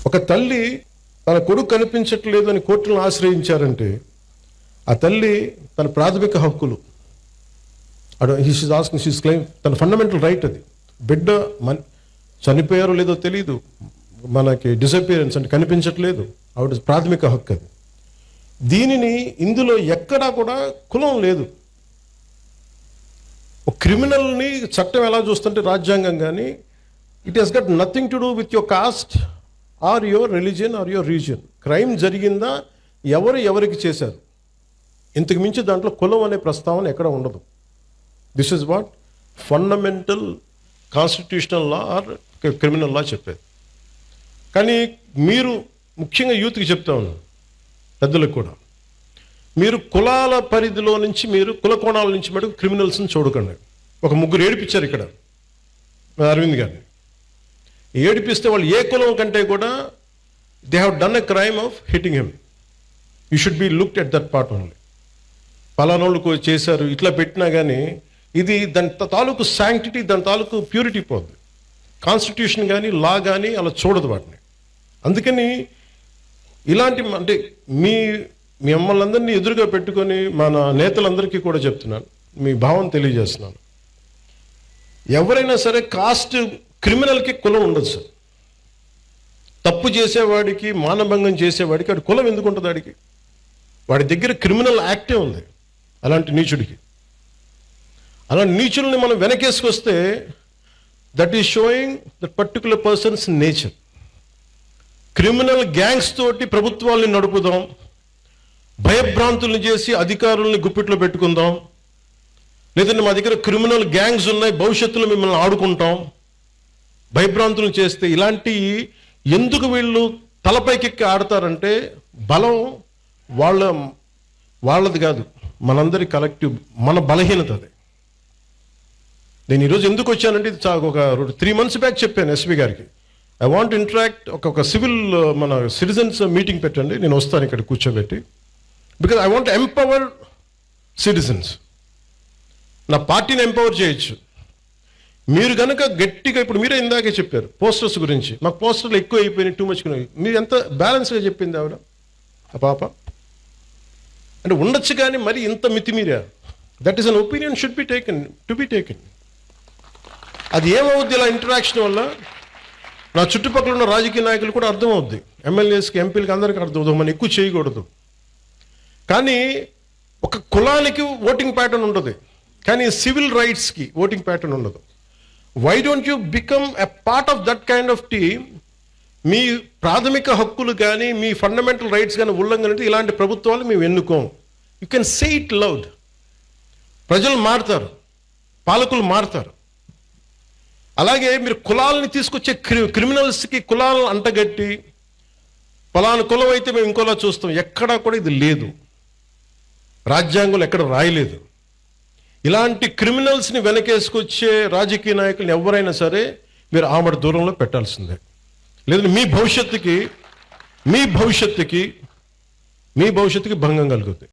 ఒక తల్లి తన కొడుకు కనిపించట్లేదు అని కోర్టులను ఆశ్రయించారంటే ఆ తల్లి తన ప్రాథమిక హక్కులు క్లెయిమ్ తన ఫండమెంటల్ రైట్ అది. బిడ్డ చనిపోయారో లేదో తెలియదు, మనకి డిసపియరెన్స్ అంటే కనిపించట్లేదు, ఆవిడ ప్రాథమిక హక్కు అది. దీనిని ఇందులో ఎక్కడా కూడా కులం లేదు. ఒక క్రిమినల్ని చట్టం ఎలా చూస్తుంటే రాజ్యాంగం కానీ it has got nothing to do with your caste or your religion or your region. Crime జరిగిందా, ఎవరికి చేశారు, ఇంతకు మించి దాంట్లో కులం అనే ప్రస్తావన ఎక్కడ ఉండదు. This is what fundamental constitutional law or criminal law చెప్పేది. కానీ మీరు ముఖ్యంగా యూత్కి చెప్తా ఉన్నాను, పెద్దలకు కూడా, మీరు కులాల పరిధిలో నుంచి మీరు కుల కోణాల నుంచి మటుకు క్రిమినల్స్ని చూడకండి. ఒక ముగ్గురు ఏడిపించారు ఇక్కడ అరవింద్ గారిని. ఏడిపిస్తే వాళ్ళు ఏ కులం కంటే కూడా they have done a crime of hitting him. You should be looked at that part only. పలానోళ్ళు చేశారు ఇట్లా పెట్టినా కానీ ఇది దాని తాలూకు శాంక్టిటీ, దాని తాలూకు ప్యూరిటీ పోద్ది. కాన్స్టిట్యూషన్ కానీ లా కానీ అలా చూడదు వాటిని. అందుకని ఇలాంటి అంటే మీ మిమ్మల్ని అందరినీ ఎదురుగా పెట్టుకొని మన నేతలందరికీ కూడా చెప్తున్నాను, మీ భావం తెలియజేస్తున్నాను. ఎవరైనా సరే కాస్ట్ క్రిమినల్కి కులం ఉండదు సార్. తప్పు చేసేవాడికి, మానభంగం చేసేవాడికి వాడి కులం ఎందుకు ఉంటుంది? వాడి దగ్గర క్రిమినల్ యాక్టే ఉంది. అలాంటి నీచుడికి, అలాంటి నీచుల్ని మనం వెనకేసుకొస్తే that is showing that particular person's nature. Criminal gangs తోటి ప్రభుత్వాల్ని నడుపుదాం, భయభ్రాంతుల్ని చేసి అధికారుల్ని గుప్పిట్లో పెట్టుకుందాం, లేదంటే మా దగ్గర క్రిమినల్ గ్యాంగ్స్ ఉన్నాయి భవిష్యత్తులో మిమ్మల్ని ఆడుకుంటాం, భయభ్రాంతులను చేస్తే ఇలాంటి ఎందుకు వీళ్ళు తలపైకెక్కి ఆడతారంటే బలం వాళ్ళది కాదు, మనందరి కలెక్టివ్, మన బలహీనత అది. నేను ఈరోజు ఎందుకు వచ్చానంటే ఒక 3 months బ్యాక్ చెప్పాను ఎస్పీ గారికి, ఐ వాంట్ ఇంటరాక్ట్, ఒక సివిల్ మన సిటిజన్స్ మీటింగ్ పెట్టండి, నేను వస్తాను ఇక్కడ కూర్చోబెట్టి, because I want empower citizens. నా పార్టీని ఎంపవర్ చేయొచ్చు. మీరు కనుక గట్టిగా, ఇప్పుడు మీరే ఇందాకే చెప్పారు పోస్టర్స్ గురించి, మాకు పోస్టర్లు ఎక్కువ అయిపోయినాయి, టూ మచ్. మీరు ఎంత బ్యాలెన్స్గా చెప్పింది ఆవిడ, ఆ పాప. అంటే ఉండొచ్చు కానీ మరి ఇంత మితిమీరా, that is an opinion should be taken, to be taken. అది ఏమవుద్ది ఇలా ఇంటరాక్షన్ వల్ల? నా చుట్టుపక్కల ఉన్న రాజకీయ నాయకులు కూడా అర్థమవుద్ది, ఎమ్మెల్యేస్కి, ఎంపీలకి, అందరికీ అర్థమవుతుంది, మనం ఎక్కువ చేయకూడదు. కానీ ఒక కులానికి ఓటింగ్ ప్యాటర్న్ ఉంటుంది, కానీ సివిల్ రైట్స్కి ఓటింగ్ ప్యాటర్న్ ఉండదు. Why don't you become a part of that kind of team? మీ ప్రాథమిక హక్కులు కానీ మీ ఫండమెంటల్ రైట్స్ కానీ ఉల్లంఘన అంటే ఇలాంటి ప్రభుత్వాలు మేము ఎన్నుకోం. You can say it loud. ప్రజలు మారుతారు, పాలకులు మారుతారు. అలాగే మీరు కులాలని తీసుకొచ్చే క్రిమినల్స్కి కులాలను అంటగట్టి పలానా కులం అయితే మేము ఇంకోలా చూస్తాం, ఎక్కడా కూడా ఇది లేదు, రాజ్యాంగంలో ఎక్కడ రాయలేదు. ఇలాంటి క్రిమినల్స్ని వెనకేసుకొచ్చే రాజకీయ నాయకులను ఎవరైనా సరే మీరు ఆమడ దూరంలో పెట్టాల్సిందే, లేదంటే మీ భవిష్యత్తుకి భంగం కలుగుతుంది.